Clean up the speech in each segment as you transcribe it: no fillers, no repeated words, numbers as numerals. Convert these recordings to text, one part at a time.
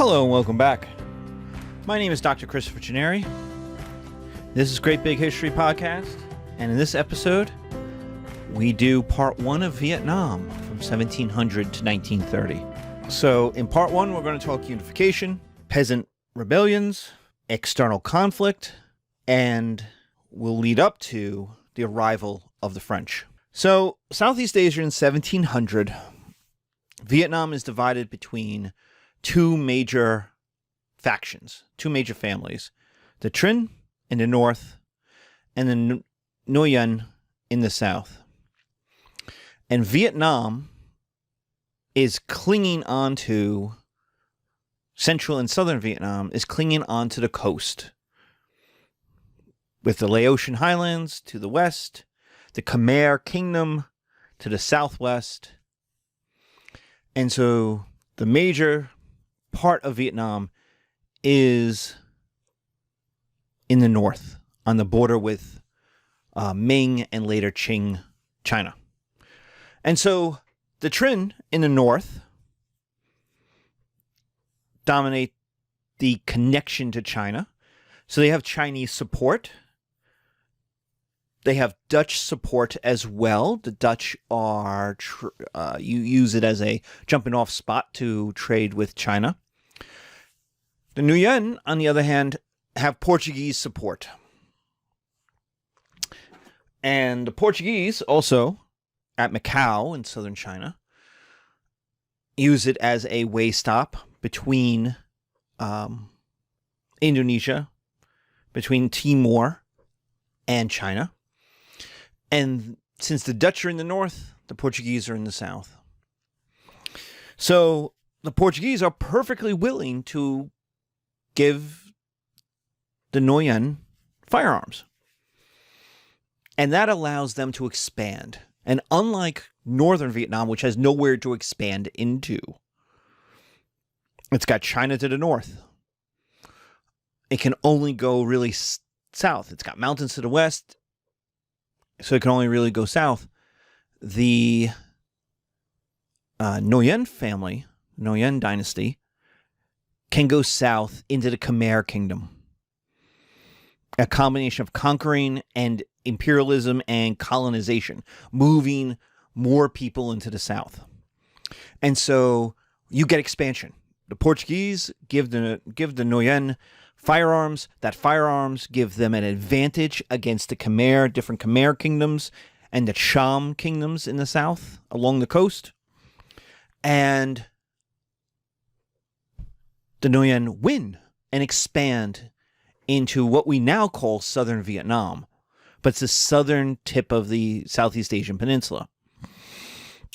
Hello and welcome back. My name is Dr. Christopher Gennari. This is Great Big History Podcast, and in this episode, we do part 1 of Vietnam from 1700 to 1930. So in part 1, we're going to talk unification, peasant rebellions, external conflict, and we'll lead up to the arrival of the French. So Southeast Asia in 1700, Vietnam is divided between two major factions, two major families, the Trinh in the north and the Nguyen in the south. And Vietnam is clinging onto, central and southern Vietnam is clinging onto the coast, with the Laotian highlands to the west, the Khmer Kingdom to the southwest. And so the major part of Vietnam is in the north, on the border with Ming and later Qing China. And so the Trinh in the north dominate the connection to China. So they have Chinese support. They have Dutch support as well. The Dutch are, you use it as a jumping off spot to trade with China. The Nguyen, on the other hand, have Portuguese support. And the Portuguese also, at Macau in southern China, use it as a way stop between Indonesia, between Timor and China. And since the Dutch are in the north, the Portuguese are in the south. So the Portuguese are perfectly willing to give the Nguyen firearms. And that allows them to expand. And unlike northern Vietnam, which has nowhere to expand into, it's got China to the north. It can only go really south. It's got mountains to the west, so it can only really go south. The Nguyen family, Nguyen Dynasty, can go south into the Khmer Kingdom. A combination of conquering and imperialism and colonization, moving more people into the south. And so you get expansion. The Portuguese give the Nguyen firearms. That firearms give them an advantage against the Khmer, different Khmer kingdoms, and the Cham kingdoms in the south along the coast. And the Nguyen win and expand into what we now call southern Vietnam, but it's the southern tip of the Southeast Asian Peninsula.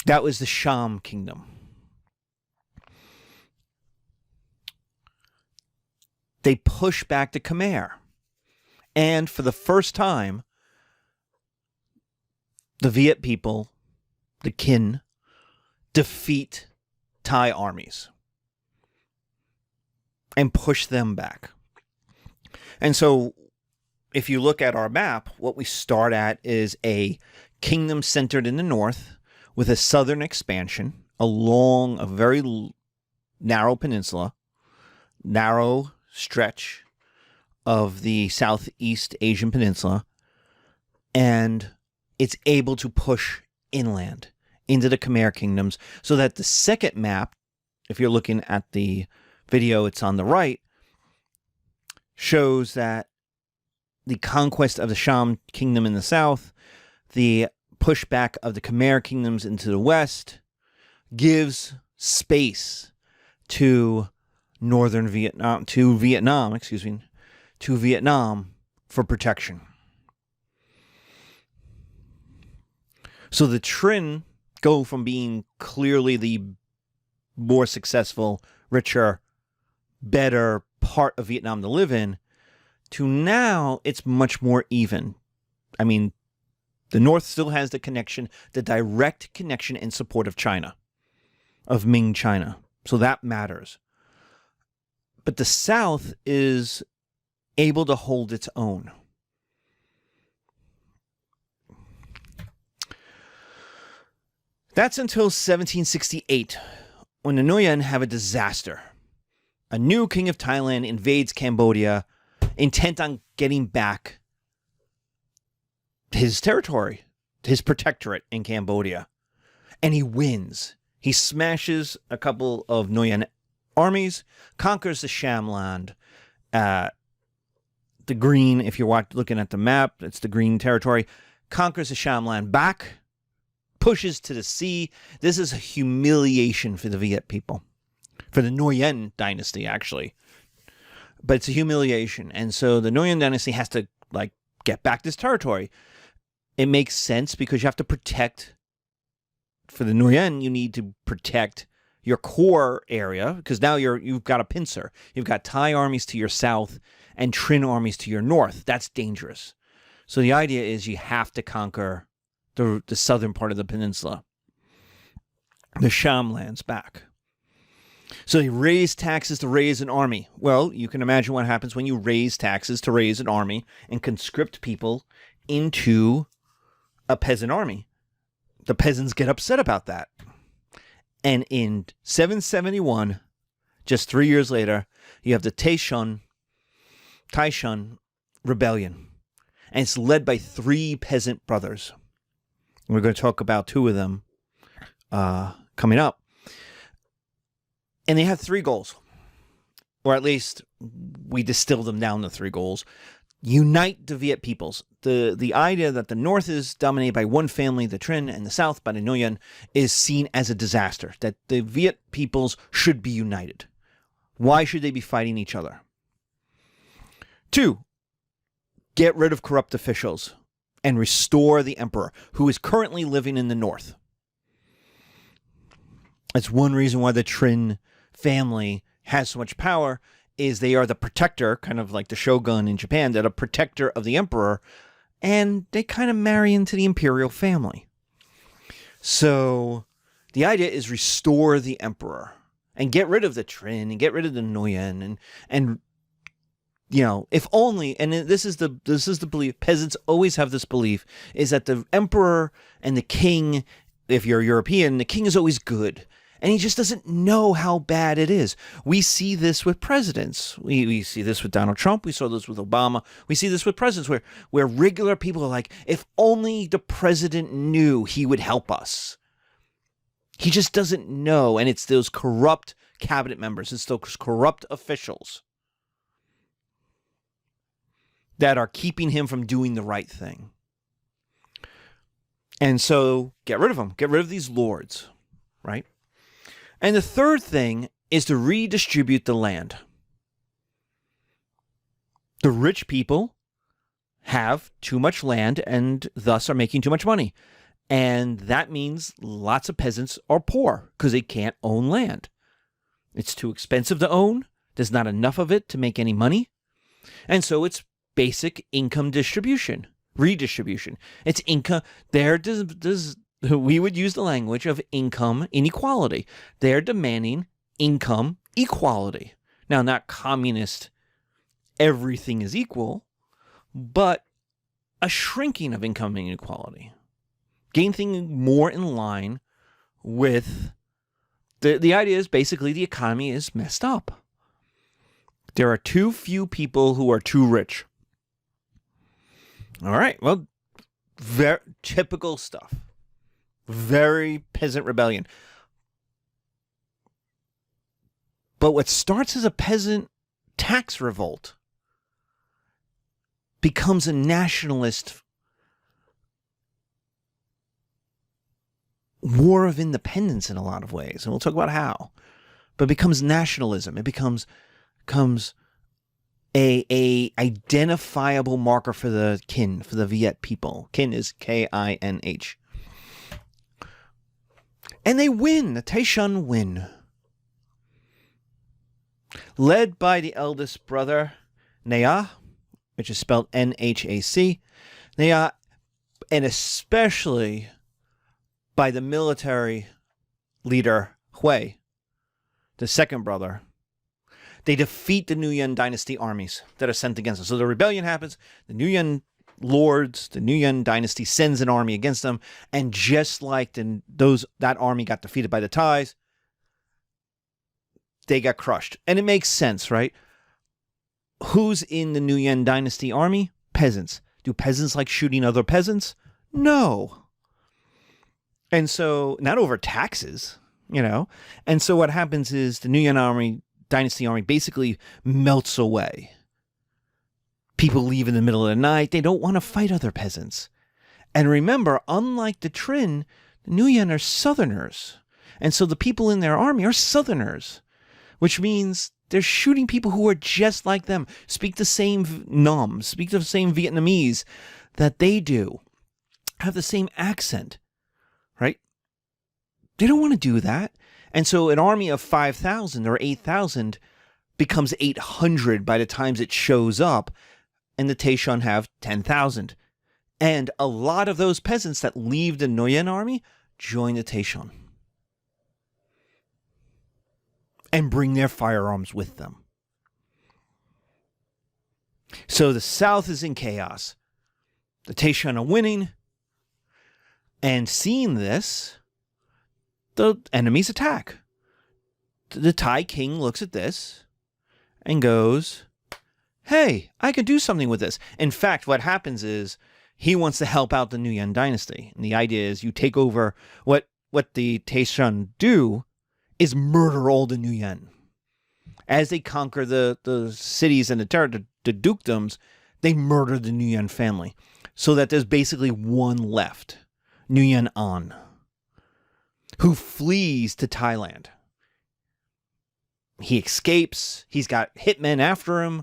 That was the Cham Kingdom. They push back the Khmer. And for the first time, the Viet people, the Kin, defeat Thai armies and push them back. And so if you look at our map, what we start at is a kingdom centered in the north with a southern expansion along a very narrow peninsula, narrow stretch of the Southeast Asian Peninsula, and it's able to push inland into the Khmer kingdoms, so that the second map, if you're looking at the video, it's on the right, shows that the conquest of the Cham kingdom in the south, the pushback of the Khmer kingdoms into the west, gives space to northern Vietnam, to Vietnam for protection. So the Trinh go from being clearly the more successful, richer, better part of Vietnam to live in, to now it's much more even. I mean, the north still has the connection, the direct connection and support of China, of Ming China. So that matters. But the south is able to hold its own. That's until 1768, when the Nguyen have a disaster. a new king of Thailand invades Cambodia, intent on getting back his territory, his protectorate in Cambodia. And he wins. He smashes a couple of Nguyen armies, conquers the Shamland. The green, if you're looking at the map, it's the green territory. Conquers the Shamland back, pushes to the sea. This is a humiliation for the Viet people. For the Nguyen dynasty, actually. But it's a humiliation. And so the Nguyen dynasty has to, get back this territory. It makes sense because you have to protect. For the Nguyen, you need to protect your core area, because now you've got a pincer. You've got Thai armies to your south and Trinh armies to your north. That's dangerous. So the idea is you have to conquer the southern part of the peninsula. The Shamlands back. So they raise taxes to raise an army. Well, you can imagine what happens when you raise taxes to raise an army and conscript people into a peasant army. The peasants get upset about that. And in 771, just 3 years later, you have the Taishan rebellion. And it's led by 3 peasant brothers. We're going to talk about 2 of them coming up. And they have 3 goals. Or at least we distill them down to 3 goals. Unite the Viet peoples. The idea that the north is dominated by one family, the Trinh, and the south by the Nguyen, is seen as a disaster. That the Viet peoples should be united. Why should they be fighting each other? 2, get rid of corrupt officials and restore the emperor, who is currently living in the north. That's one reason why the Trinh family has so much power, is they are the protector, kind of like the shogun in Japan, that are a protector of the emperor, and they kind of marry into the imperial family. So the idea is restore the emperor and get rid of the Trinh and get rid of the Nguyen and if only, and this is the belief, peasants always have this belief, is that the emperor and the king, if you're European, the king is always good. And he just doesn't know how bad it is. We see this with presidents. We see this with Donald Trump. We saw this with Obama. We see this with presidents where regular people are like, if only the president knew, he would help us. He just doesn't know. And it's those corrupt cabinet members. It's those corrupt officials that are keeping him from doing the right thing. And so get rid of them. Get rid of these lords, right? And the third thing is to redistribute the land. The rich people have too much land and thus are making too much money. And that means lots of peasants are poor because they can't own land. It's too expensive to own. There's not enough of it to make any money. And so it's basic income redistribution. It's income. We would use the language of income inequality. They're demanding income equality. Now, not communist, everything is equal, but a shrinking of income inequality. Getting things more in line with the idea is basically the economy is messed up. There are too few people who are too rich. All right, well, very typical stuff. Very peasant rebellion. But what starts as a peasant tax revolt becomes a nationalist war of independence in a lot of ways. And we'll talk about how. But it becomes nationalism. It becomes a identifiable marker for the kin, for the Viet people. Kin is K-I-N-H. And they win. The Taishan Win. Led by the eldest brother, Nha, which is spelled N-H-A-C. Nha, and especially by the military leader, Hui, the second brother. They defeat the Nguyen Dynasty armies that are sent against them. So the rebellion happens. The Nguyen lords, the Nguyen Dynasty sends an army against them. And just like that army got defeated by the Thais, they got crushed. And it makes sense, right? Who's in the Nguyen Dynasty army? Peasants. Do peasants like shooting other peasants? No. And so, not over taxes, you know. And so what happens is the Nguyen Dynasty army basically melts away. People leave in the middle of the night. They don't want to fight other peasants. And remember, unlike the Trinh, the Nguyen are Southerners. And so the people in their army are Southerners, which means they're shooting people who are just like them, speak the same Nam, speak the same Vietnamese that they do, have the same accent, right? They don't want to do that. And so an army of 5,000 or 8,000 becomes 800 by the time it shows up, and the Taishan have 10,000. And a lot of those peasants that leave the Nguyen army join the Taishan and bring their firearms with them. So the South is in chaos. The Taishan are winning. And seeing this, the enemies attack. The Thai king looks at this and goes, hey, I can do something with this. In fact, what happens is he wants to help out the Nguyen dynasty. And the idea is you take over what the Taishan do is murder all the Nguyen. As they conquer the cities and the dukedoms, they murder the Nguyen family. So that there's basically one left, Nguyen An, who flees to Thailand. He escapes. He's got hitmen after him.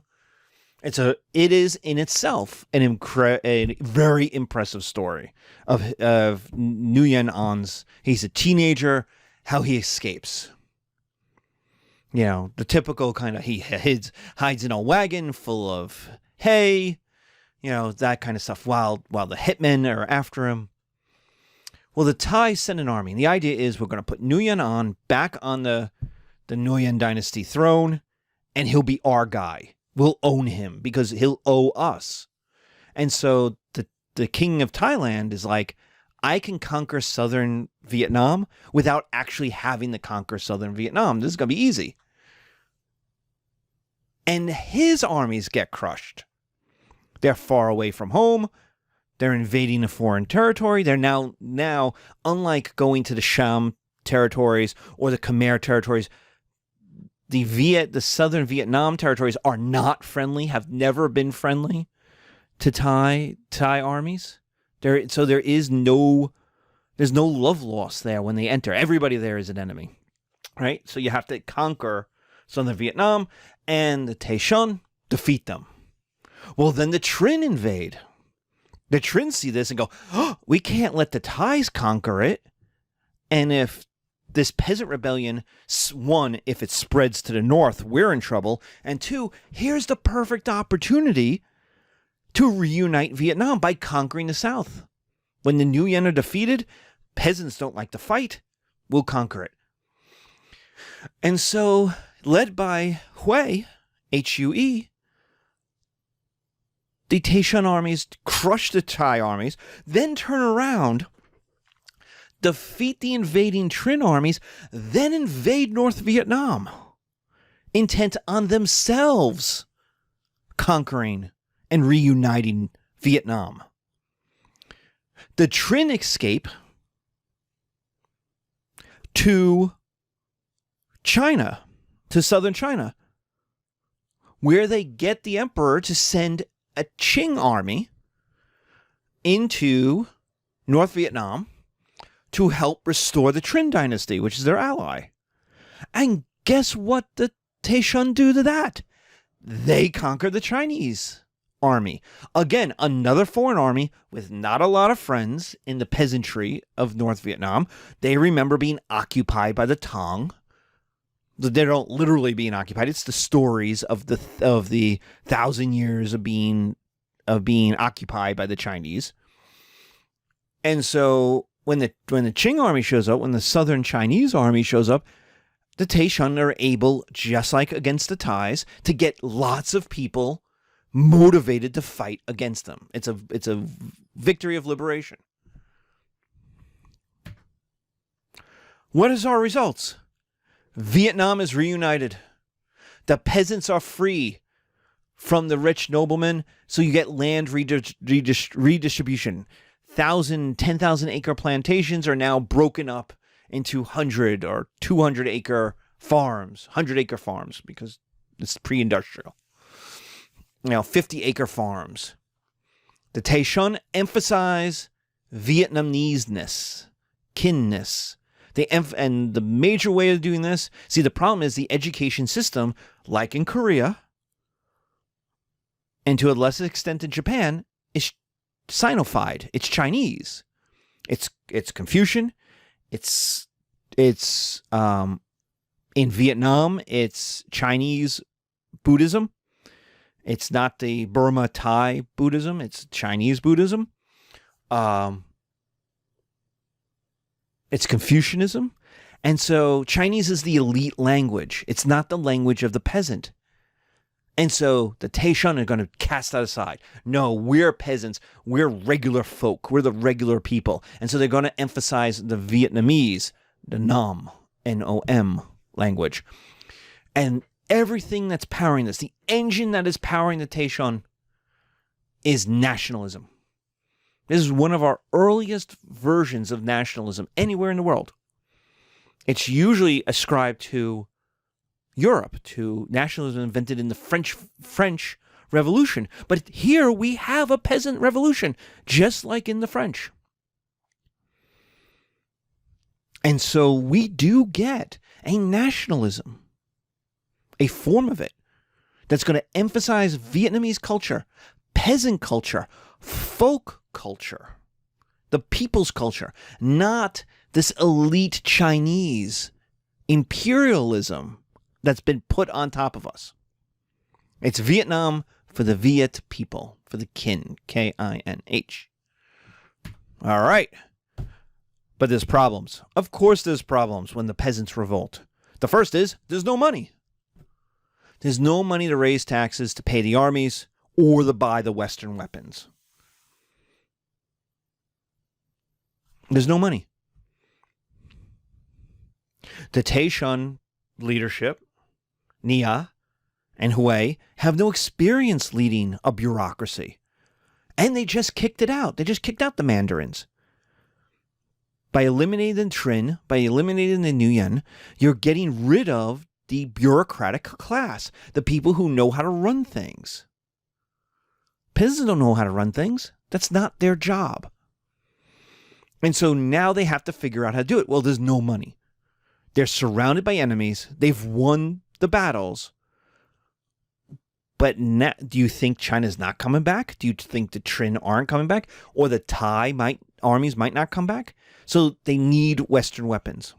It is in itself a very impressive story of Nguyen An's. He's a teenager, how he escapes. You know, the typical kind of, he hides in a wagon full of hay, you know, that kind of stuff, while the hitmen are after him. Well, the Thai send an army, and the idea is we're going to put Nguyen An back on the Nguyen dynasty throne, and he'll be our guy. We'll own him because he'll owe us. And so the king of Thailand is like, I can conquer southern Vietnam without actually having to conquer southern Vietnam. This is going to be easy. And his armies get crushed. They're far away from home. They're invading a foreign territory. They're now, unlike going to the Sham territories or the Khmer territories, the southern Vietnam territories are not friendly, have never been friendly to Thai armies. There's no love lost there when they enter. Everybody there is an enemy, right? So you have to conquer southern Vietnam, and the Taishan defeat them. Well, then the Trinh invade. The Trinh see this and go, oh, we can't let the Thais conquer it. And if this peasant rebellion, one, if it spreads to the north, we're in trouble. And two, here's the perfect opportunity to reunite Vietnam by conquering the South. When the Nguyen are defeated, peasants don't like to fight. We'll conquer it. And so, led by Hue, Hue, the Taishan armies crush the Thai armies, then turn around, defeat the invading Trinh armies, then invade North Vietnam, intent on themselves conquering and reuniting Vietnam. The Trinh escape to China, to southern China, where they get the emperor to send a Qing army into North Vietnam to help restore the Trinh dynasty, which is their ally. And guess what the Taishan do to that? They conquer the Chinese army. Again, another foreign army with not a lot of friends in the peasantry of North Vietnam. They remember being occupied by the Tang. They don't literally being occupied. It's the stories of the 1,000 years of being occupied by the Chinese. And so when the Qing army shows up, when the southern Chinese army shows up, the Taishan are able, just like against the Thais, to get lots of people motivated to fight against them. It's a victory of liberation. What is our results? Vietnam is reunited. The peasants are free from the rich noblemen, so you get land redistribution. 10,000 acre plantations are now broken up into 100 or 200 acre farms, 100 acre farms, because it's pre-industrial. 50 acre farms. The Taishan emphasize Vietnameseness, kinness. And the major way of doing this, see, the problem is the education system, like in Korea, and to a lesser extent in Japan, is Sinofied. It's Chinese. It's Confucian. It's in Vietnam, it's Chinese Buddhism. It's not the Burma Thai Buddhism. It's Chinese Buddhism. It's Confucianism. And so Chinese is the elite language. It's not the language of the peasant. And so the Taishan are going to cast that aside. No, we're peasants. We're regular folk. We're the regular people. And so they're going to emphasize the Vietnamese, the Nam, N-O-M language. And everything that's powering this, the engine that is powering the Taishan, is nationalism. This is one of our earliest versions of nationalism anywhere in the world. It's usually ascribed to Europe, to nationalism invented in the French Revolution. But here we have a peasant revolution, just like in the French. And so we do get a nationalism, a form of it, that's going to emphasize Vietnamese culture, peasant culture, folk culture, the people's culture, not this elite Chinese imperialism that's been put on top of us. It's Vietnam for the Viet people, for the kin, K-I-N-H. All right. But there's problems. Of course there's problems when the peasants revolt. The first is there's no money. There's no money to raise taxes to pay the armies or to buy the Western weapons. There's no money. The Taishan leadership, Nia and Hue, have no experience leading a bureaucracy. And they just kicked it out. They just kicked out the Mandarins. By eliminating the Trinh, by eliminating the Nguyen, you're getting rid of the bureaucratic class, the people who know how to run things. Peasants don't know how to run things. That's not their job. And so now they have to figure out how to do it. Well, there's no money. They're surrounded by enemies. They've won the battles. But now, do you think China's not coming back? Do you think the Trinh aren't coming back? Or the Thai armies might not come back? So they need Western weapons.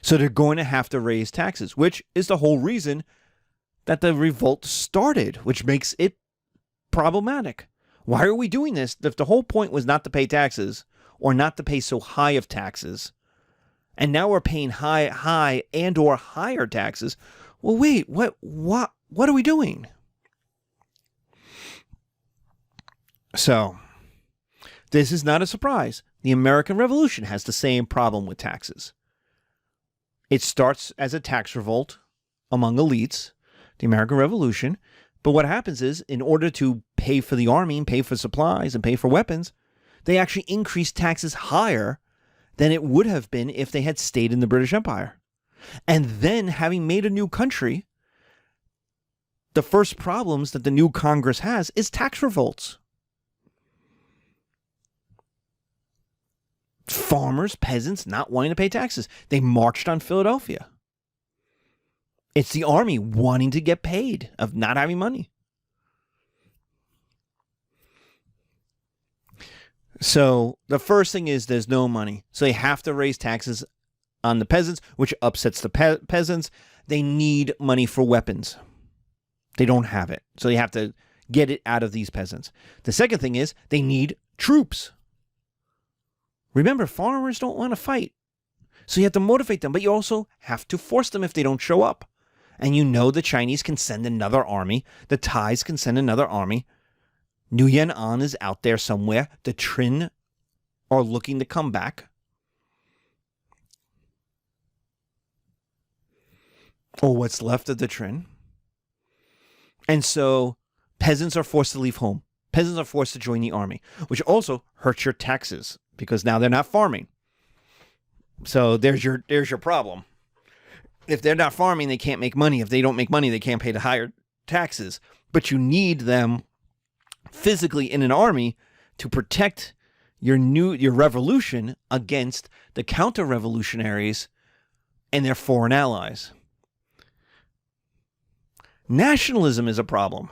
So they're going to have to raise taxes, which is the whole reason that the revolt started, which makes it problematic. Why are we doing this if the whole point was not to pay taxes or not to pay so high of taxes? And now we're paying high and or higher taxes. Well, wait, what are we doing? So, this is not a surprise. The American Revolution has the same problem with taxes. It starts as a tax revolt among elites, the American Revolution. But what happens is, in order to pay for the army and pay for supplies and pay for weapons, they actually increase taxes higher than it would have been if they had stayed in the British Empire. And then, having made a new country, the first problems that the new Congress has is tax revolts. Farmers, peasants not wanting to pay taxes. They marched on Philadelphia. It's the army wanting to get paid, of not having money. So the first thing is there's no money. So they have to raise taxes on the peasants, which upsets the peasants. They need money for weapons. They don't have it. So they have to get it out of these peasants. The second thing is they need troops. Remember, farmers don't want to fight. So you have to motivate them, but you also have to force them if they don't show up. And you know the Chinese can send another army. The Thais can send another army. Nguyen An is out there somewhere. The Trinh are looking to come back. or what's left of the Trinh. And so peasants are forced to leave home. Peasants are forced to join the army, which also hurts your taxes because now they're not farming. So there's your problem. If they're not farming, they can't make money. If they don't make money, they can't pay the higher taxes. But you need them physically in an army to protect your revolution against the counter-revolutionaries and their foreign allies. Nationalism is a problem.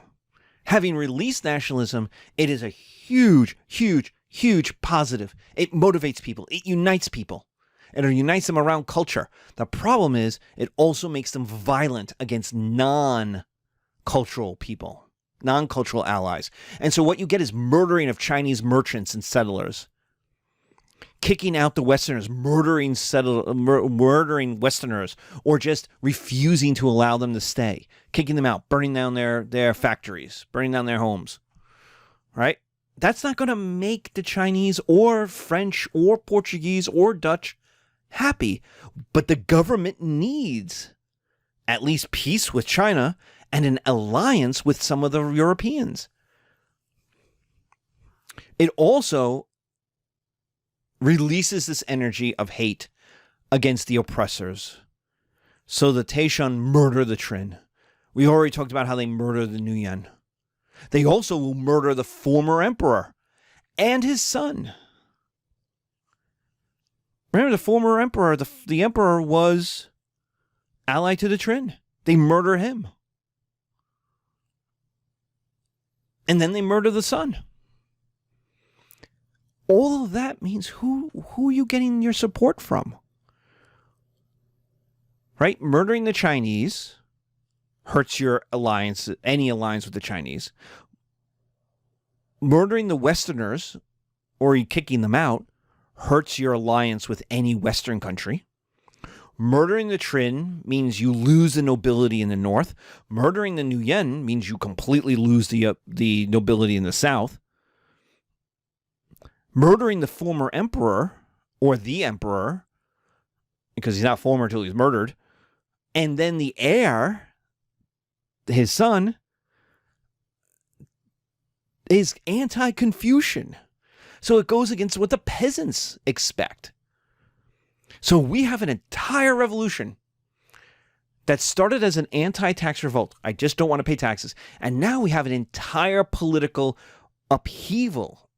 Having released nationalism, it is a huge, huge, huge positive. It motivates people. It unites people. And it unites them around culture. The problem is it also makes them violent against non-cultural people, non-cultural allies. And so what you get is murdering of Chinese merchants and settlers, kicking out the Westerners, murdering Westerners, or just refusing to allow them to stay, kicking them out, burning down their factories, burning down their homes, right? That's not going to make the Chinese or French or Portuguese or Dutch happy. But the government needs at least peace with China and an alliance with some of the Europeans. It also releases this energy of hate against the oppressors. So the Taishan murder the Trinh. We already talked about how they murder the Nguyen. They also will murder the former emperor and his son. Remember, the former emperor, the emperor was allied to the Trinh. They murder him. And then they murder the son. All of that means who are you getting your support from? Right? Murdering the Chinese hurts your alliance, any alliance with the Chinese. Murdering the Westerners, or you kicking them out, hurts your alliance with any Western country. Murdering the Trinh means you lose the nobility in the north. Murdering the Nguyen means you completely lose the nobility in the south. Murdering the former emperor, or the emperor, because he's not former until he's murdered, and then the heir, his son, is anti-Confucian. So it goes against what the peasants expect. So we have an entire revolution that started as an anti-tax revolt. I just don't want to pay taxes. And now we have an entire political upheaval.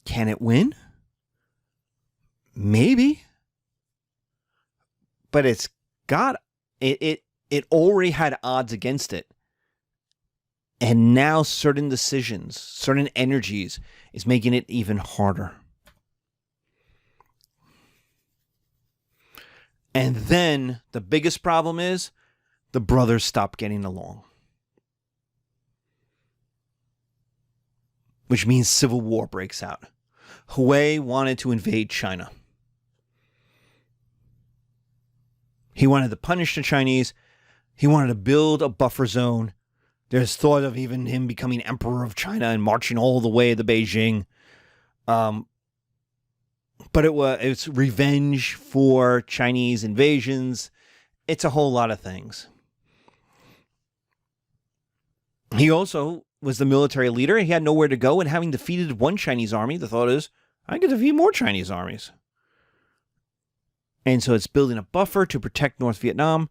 Can it win? Maybe. But it's got it already had odds against it. And now certain decisions, certain energies is making it even harder. And then the biggest problem is the brothers stop getting along. Which means civil war breaks out. Hui wanted to invade China. He wanted to punish the Chinese. He wanted to build a buffer zone. There's thought of even him becoming emperor of China and marching all the way to Beijing. But it's revenge for Chinese invasions. It's a whole lot of things. He also was the military leader. He had nowhere to go, and having defeated one Chinese army, the thought is, I can defeat more Chinese armies. And so it's building a buffer to protect North Vietnam.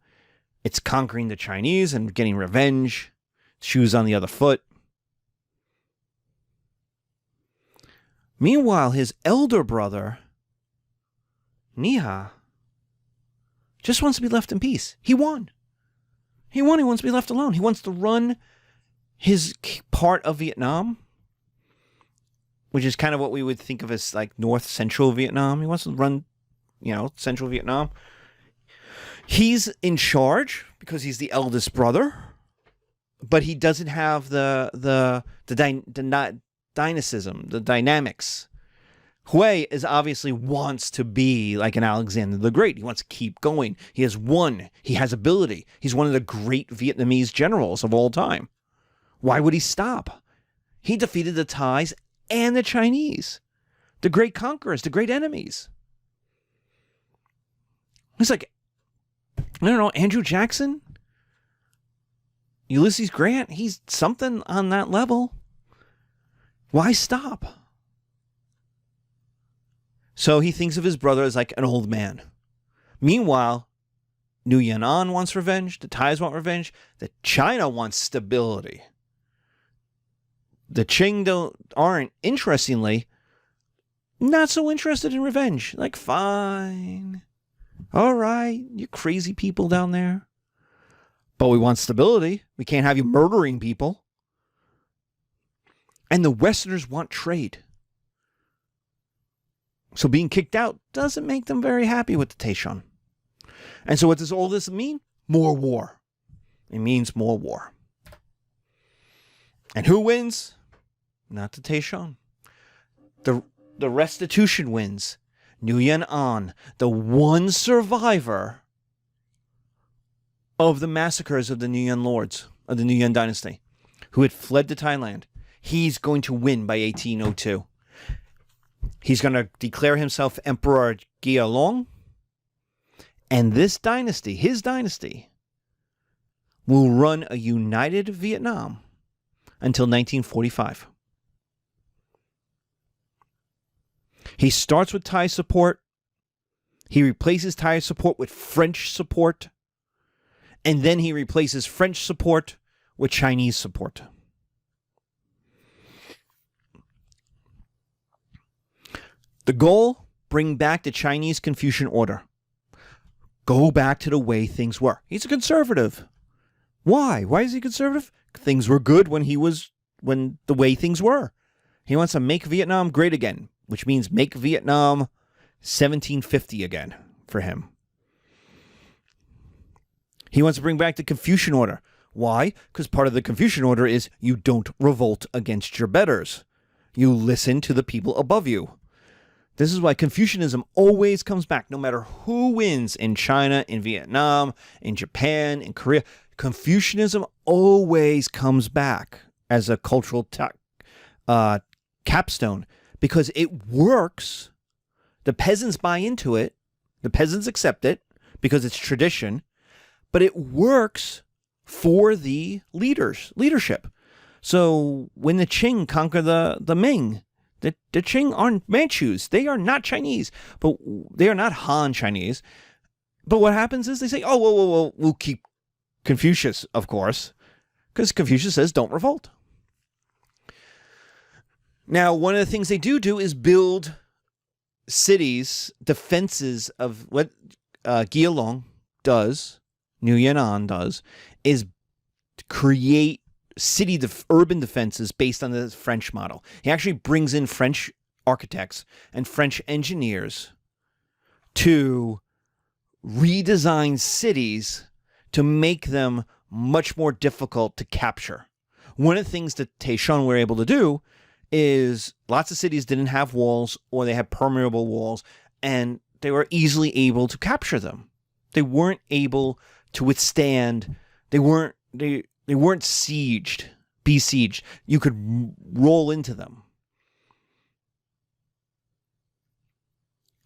It's conquering the Chinese and getting revenge. Shoes on the other foot. Meanwhile, his elder brother, Niha, just wants to be left in peace. He won. He wants to be left alone. He wants to run his part of Vietnam, which is kind of what we would think of as like North Central Vietnam. He wants to run, Central Vietnam. He's in charge because he's the eldest brother, but he doesn't have the dynastism, the dynamics. Hui is obviously wants to be like an Alexander the Great. He wants to keep going. He has won. He has ability. He's one of the great Vietnamese generals of all time. Why would he stop? He defeated the Thais and the Chinese, the great conquerors, the great enemies. He's like, I don't know, Andrew Jackson, Ulysses Grant, he's something on that level. Why stop? So he thinks of his brother as like an old man. Meanwhile, Nguyen An wants revenge, the Thais want revenge, the China wants stability. The Qing aren't, interestingly, not so interested in revenge. Like, fine. All right, you crazy people down there. But we want stability. We can't have you murdering people. And the Westerners want trade. So being kicked out doesn't make them very happy with the Taishan. And so what does all this mean? More war. It means more war. And who wins? Not the Taishan. The restitution wins. Nguyen An, the one survivor of the massacres of the Nguyen lords, of the Nguyen dynasty, who had fled to Thailand. He's going to win by 1802. He's going to declare himself Emperor Gilong. And this dynasty, his dynasty, will run a united Vietnam until 1945. He starts with Thai support. He replaces Thai support with French support. And then he replaces French support with Chinese support. The goal, bring back the Chinese Confucian order. Go back to the way things were. He's a conservative. Why? Why is he conservative? Things were good when the way things were. He wants to make Vietnam great again, which means make Vietnam 1750 again for him. He wants to bring back the Confucian order. Why? Because part of the Confucian order is you don't revolt against your betters. You listen to the people above you. This is why Confucianism always comes back, no matter who wins in China, in Vietnam, in Japan, in Korea. Confucianism always comes back as a cultural capstone because it works. The peasants buy into it. The peasants accept it because it's tradition, but it works for the leadership. So when the Qing conquer the Ming, the Qing aren't Manchus. They are not Chinese, but they are not Han Chinese. But what happens is they say, oh, whoa, we'll keep Confucius, of course, because Confucius says don't revolt. Now, one of the things they do is build cities, defenses of what Gilong does, Nguyen An does, is create urban defenses based on the French model. He actually brings in French architects and French engineers to redesign cities to make them much more difficult to capture. One of the things that Taishan were able to do is lots of cities didn't have walls or they had permeable walls, and they were easily able to capture them. They weren't able to withstand, they weren't besieged. You could roll into them.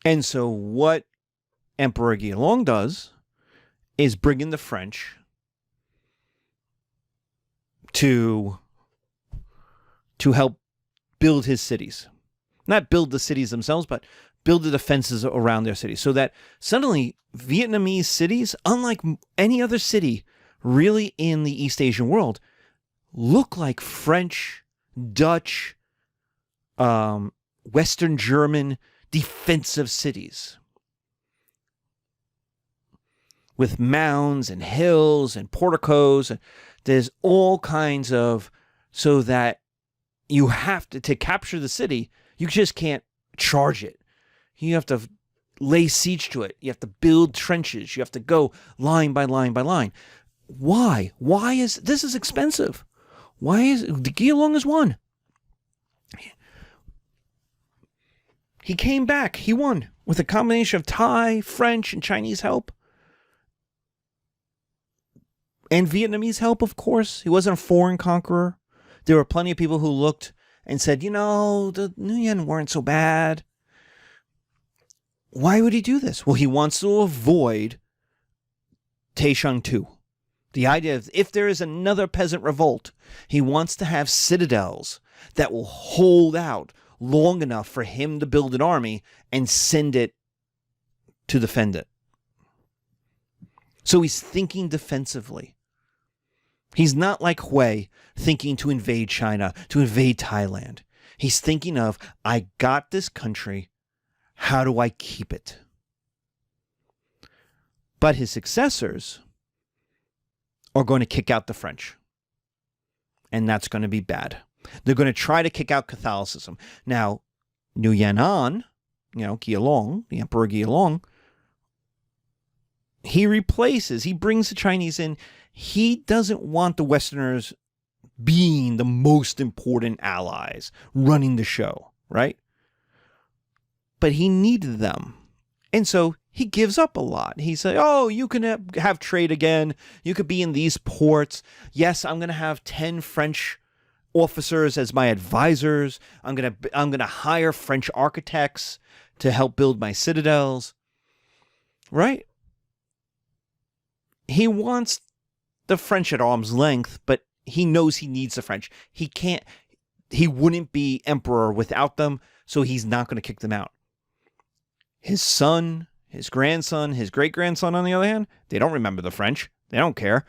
And so what Emperor Gilong does is bring in the French to help build his cities. Not build the cities themselves, but build the defenses around their cities. So that suddenly Vietnamese cities, unlike any other city really in the East Asian world, look like French, Dutch, Western German defensive cities. With mounds and hills and porticos. There's all kinds of, so that you have to capture the city, you just can't charge it. You have to lay siege to it. You have to build trenches. You have to go line by line by line. Why? This is expensive. The Gilong is one. He came back. He won with a combination of Thai, French, and Chinese help. And Vietnamese help, of course. He wasn't a foreign conqueror. There were plenty of people who looked and said, the Nguyen weren't so bad. Why would he do this? Well, he wants to avoid Taishan too. The idea of if there is another peasant revolt, he wants to have citadels that will hold out long enough for him to build an army and send it to defend it. So he's thinking defensively. He's not like Hui, thinking to invade China, to invade Thailand. He's thinking of, I got this country, how do I keep it? But his successors are going to kick out the French. And that's going to be bad. They're going to try to kick out Catholicism. Now, Nguyen, Gilong, the Emperor Gilong, he brings the Chinese in. He doesn't want the Westerners being the most important allies, running the show, right? But he needed them. And so he gives up a lot. He said, oh, you can have trade again. You could be in these ports. Yes, I'm going to have 10 French officers as my advisors. I'm going to hire French architects to help build my citadels. Right? He wants the French at arm's length, but he knows he needs the French. He wouldn't be emperor without them, so he's not going to kick them out. His son, his grandson, his great-grandson, on the other hand, they don't remember the French. They don't care.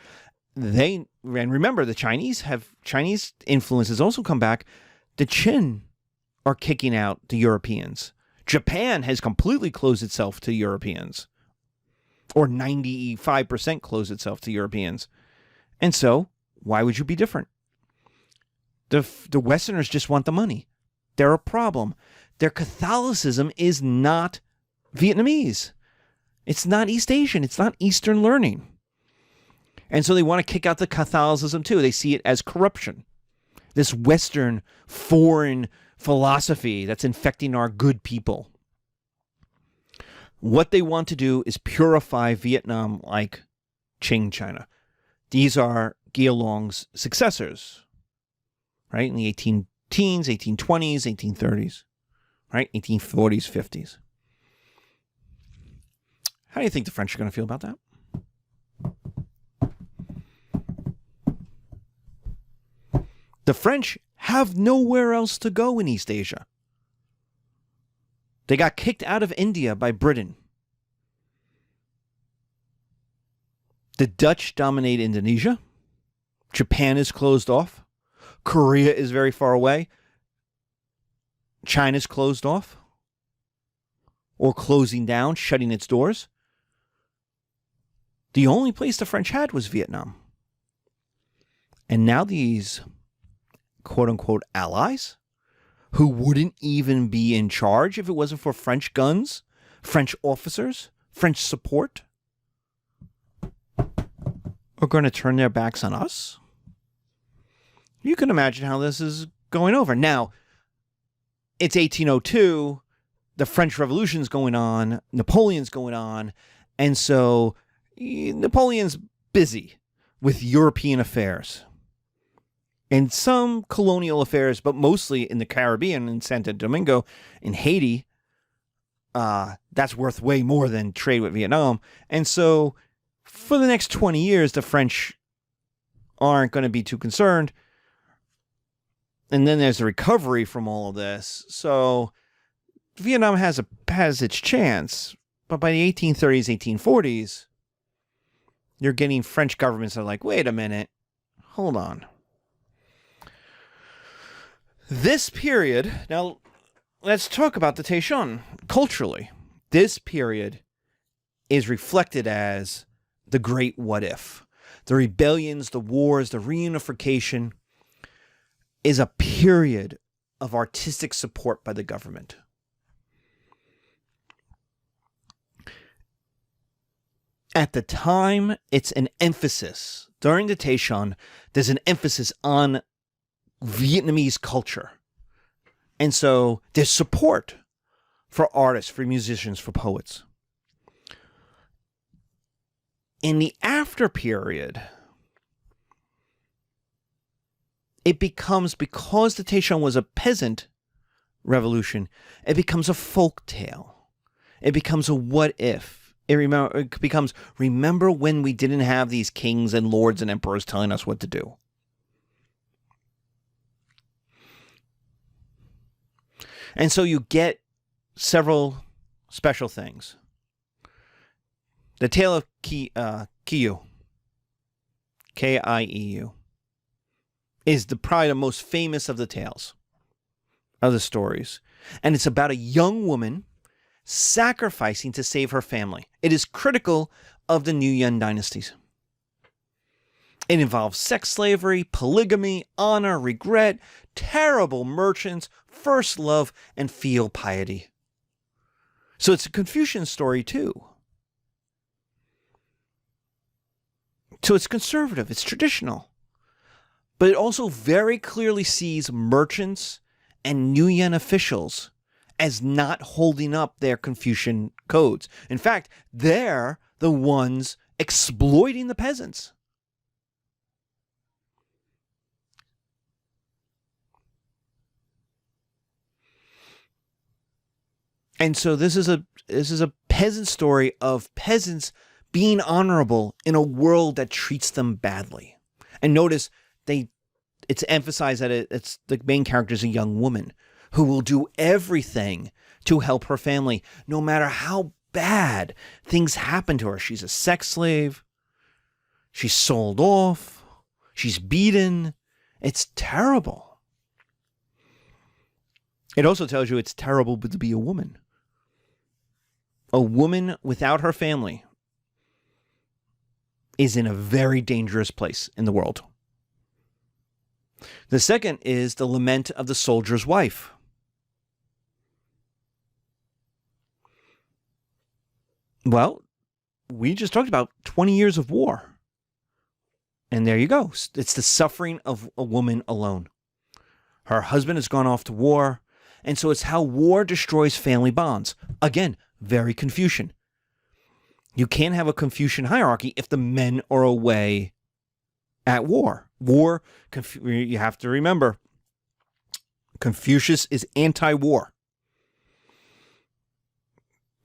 And remember, the Chinese influences also come back. The Qin are kicking out the Europeans. Japan has completely closed itself to Europeans, or 95% closed itself to Europeans. And so, why would you be different? The Westerners just want the money. They're a problem. Their Catholicism is not Vietnamese. It's not East Asian. It's not Eastern learning. And so they want to kick out the Catholicism too. They see it as corruption. This Western foreign philosophy that's infecting our good people. What they want to do is purify Vietnam like Qing China. These are Gilong's successors, right? In the 18 teens, 1820s, 1830s, right? 1840s, 50s. How do you think the French are going to feel about that? The French have nowhere else to go in East Asia. They got kicked out of India by Britain. The Dutch dominate Indonesia. Japan is closed off. Korea is very far away. China's closed off. Or closing down, shutting its doors. The only place the French had was Vietnam. And now these quote-unquote allies, who wouldn't even be in charge if it wasn't for French guns, French officers, French support, are going to turn their backs on us. You can imagine how this is going over. Now, it's 1802, the French Revolution's going on, Napoleon's going on, and so Napoleon's busy with European affairs and some colonial affairs, but mostly in the Caribbean, in Santo Domingo, in Haiti. That's worth way more than trade with Vietnam. And so for the next 20 years, the French aren't going to be too concerned. And then there's a recovery from all of this. So Vietnam has its chance. But by the 1830s, 1840s, you're getting French governments that are like, wait a minute, hold on. This period, now let's talk about the Taishan culturally. This period is reflected as the great what if. The rebellions, the wars, the reunification is a period of artistic support by the government. At the time, it's an emphasis. During the Taishan, there's an emphasis on Vietnamese culture. And so there's support for artists, for musicians, for poets. In the after period, it becomes, because the Taishan was a peasant revolution, it becomes a folk tale. It becomes a what if. It becomes, remember when we didn't have these kings and lords and emperors telling us what to do. And so you get several special things. The Tale of Kieu, Kieu, is probably the most famous of the tales, of the stories. And it's about a young woman sacrificing to save her family. It is critical of the Nguyen Dynasties. It involves sex slavery, polygamy, honor, regret, terrible merchants, first love, and filial piety. So it's a Confucian story too. So it's conservative, it's traditional. But it also very clearly sees merchants and Nguyen officials as not holding up their Confucian codes. In fact, they're the ones exploiting the peasants. And so this is a peasant story of peasants being honorable in a world that treats them badly. And notice it's emphasized that it's the main character is a young woman who will do everything to help her family, no matter how bad things happen to her. She's a sex slave. She's sold off. She's beaten. It's terrible. It also tells you it's terrible to be a woman. A woman without her family is in a very dangerous place in the world. The second is the lament of the soldier's wife. Well, we just talked about 20 years of war. And there you go. It's the suffering of a woman alone. Her husband has gone off to war. And so it's how war destroys family bonds. Again, very Confucian. You can't have a Confucian hierarchy if the men are away at war. You have to remember, Confucius is anti-war.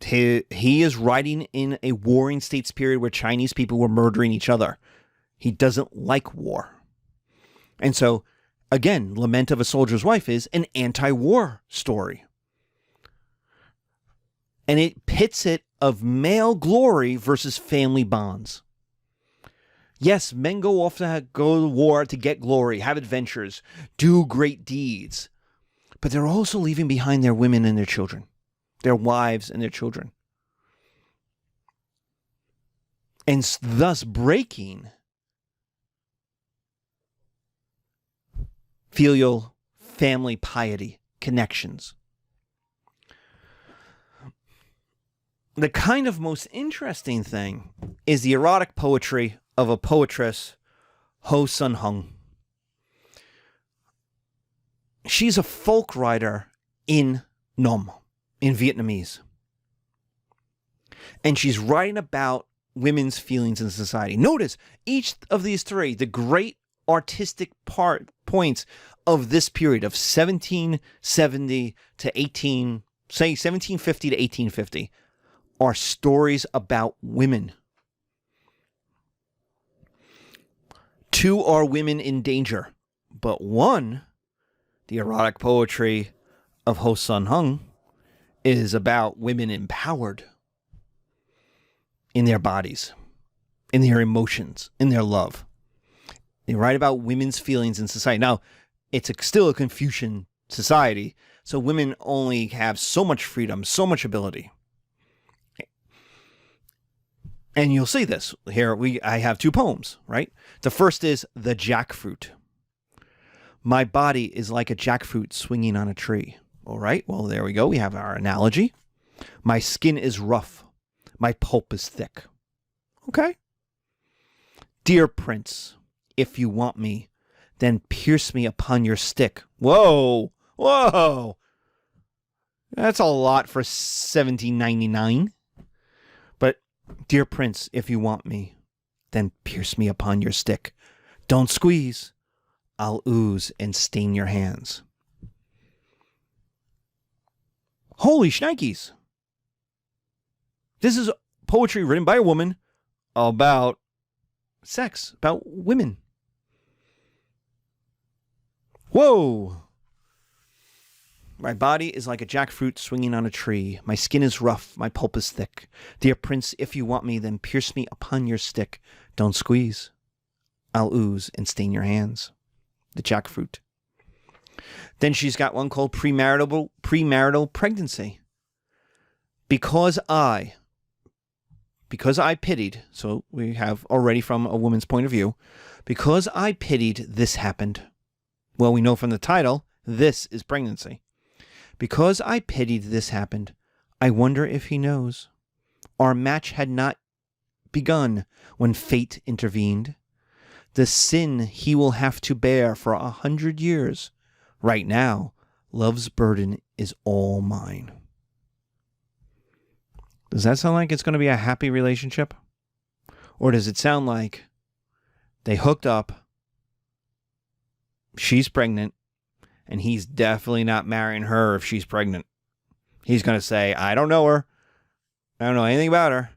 He is writing in a warring states period where Chinese people were murdering each other. He doesn't like war. And so, again, Lament of a Soldier's Wife is an anti-war story. And it pits it of male glory versus family bonds. Yes, men go off to go to war to get glory, have adventures, do great deeds. But they're also leaving behind their women and their children, their wives and their children. And thus breaking filial family piety connections. The kind of most interesting thing is the erotic poetry of a poetress, Hoan Hung. She's a folk writer in Nom, in Vietnamese. And she's writing about women's feelings in society. Notice each of these three, the great artistic points of this period of 1770 to 1750 to 1850, are stories about women. Two are women in danger, but one, the erotic poetry of Hoan Hung, is about women empowered in their bodies, in their emotions, in their love. They write about women's feelings in society. Now, it's still a Confucian society, so women only have so much freedom, so much ability. And you'll see this. Here I have two poems, right? The first is The Jackfruit. My body is like a jackfruit swinging on a tree. All right, well, there we go. We have our analogy. My skin is rough. My pulp is thick. Okay. Dear Prince, if you want me, then pierce me upon your stick. Whoa, whoa. That's a lot for 1799. But, dear Prince, if you want me, then pierce me upon your stick. Don't squeeze. I'll ooze and stain your hands. Holy shnikes. This is poetry written by a woman about sex, about women. Whoa! My body is like a jackfruit swinging on a tree. My skin is rough, my pulp is thick. Dear prince, if you want me, then pierce me upon your stick. Don't squeeze. I'll ooze and stain your hands. The jackfruit. Then she's got one called premarital pregnancy. Because I pitied, so we have already from a woman's point of view, because I pitied, this happened. Well, we know from the title, this is pregnancy. Because I pitied, this happened. I wonder if he knows. Our match had not begun when fate intervened. The sin he will have to bear for 100 years. Right now, love's burden is all mine. Does that sound like it's going to be a happy relationship? Or does it sound like they hooked up, she's pregnant, and he's definitely not marrying her if she's pregnant? He's going to say, I don't know her. I don't know anything about her.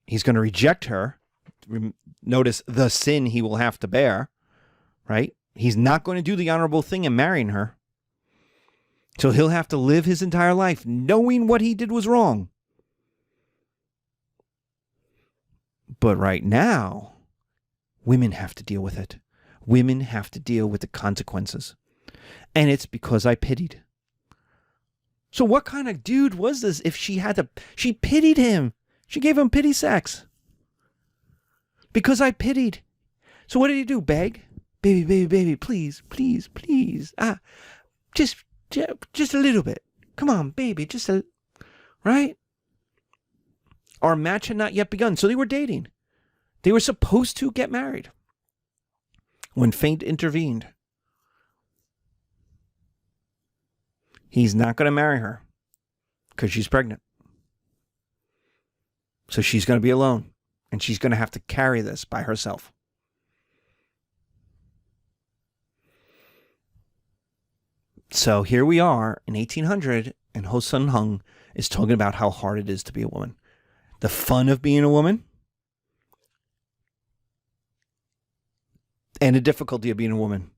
He's going to reject her. Notice the sin he will have to bear, right? He's not going to do the honorable thing in marrying her. So he'll have to live his entire life knowing what he did was wrong. But right now, women have to deal with it. Women have to deal with the consequences. And it's because I pitied. So what kind of dude was this if she pitied him? She gave him pity sex. Because I pitied. So what did he do? Beg? Baby, please. Just a little bit. Come on, baby, right? Our match had not yet begun, so they were dating. They were supposed to get married when fate intervened. He's not going to marry her because she's pregnant. So she's going to be alone, and she's going to have to carry this by herself. So here we are in 1800, and Hoan Hung is talking about how hard it is to be a woman. The fun of being a woman and the difficulty of being a woman.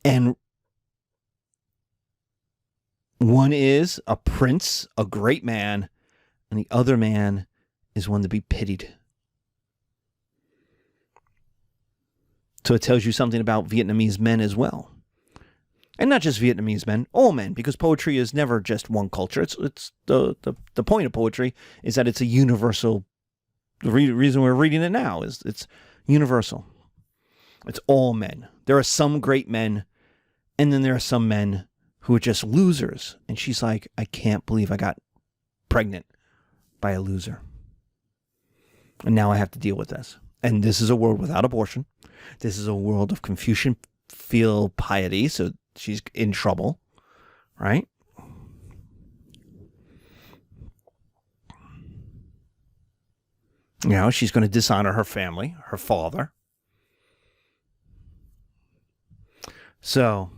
And one is a prince, a great man, and the other man is one to be pitied. So it tells you something about Vietnamese men as well. And not just Vietnamese men, all men, because poetry is never just one culture. It's the point of poetry is that it's a universal. The reason we're reading it now is it's universal. It's all men. There are some great men, and then there are some men who are just losers. And she's like, I can't believe I got pregnant by a loser. And now I have to deal with this. And this is a world without abortion. This is a world of Confucian feel piety, so she's in trouble, right? You know, she's going to dishonor her family, her father. So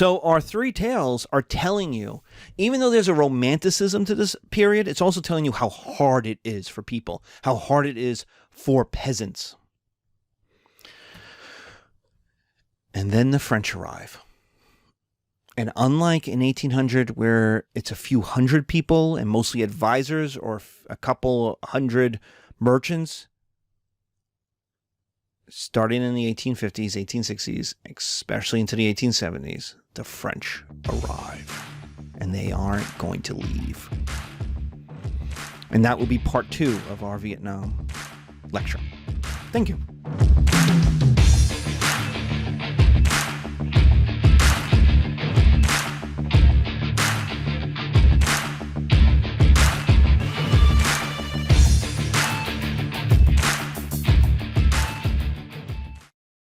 our three tales are telling you, even though there's a romanticism to this period, it's also telling you how hard it is for people, how hard it is for peasants. And then the French arrive. And unlike in 1800, where it's a few hundred people and mostly advisors or a couple hundred merchants, starting in the 1850s, 1860s, especially into the 1870s, the French arrive. And they aren't going to leave. And that will be part 2 of our Vietnam lecture. Thank you.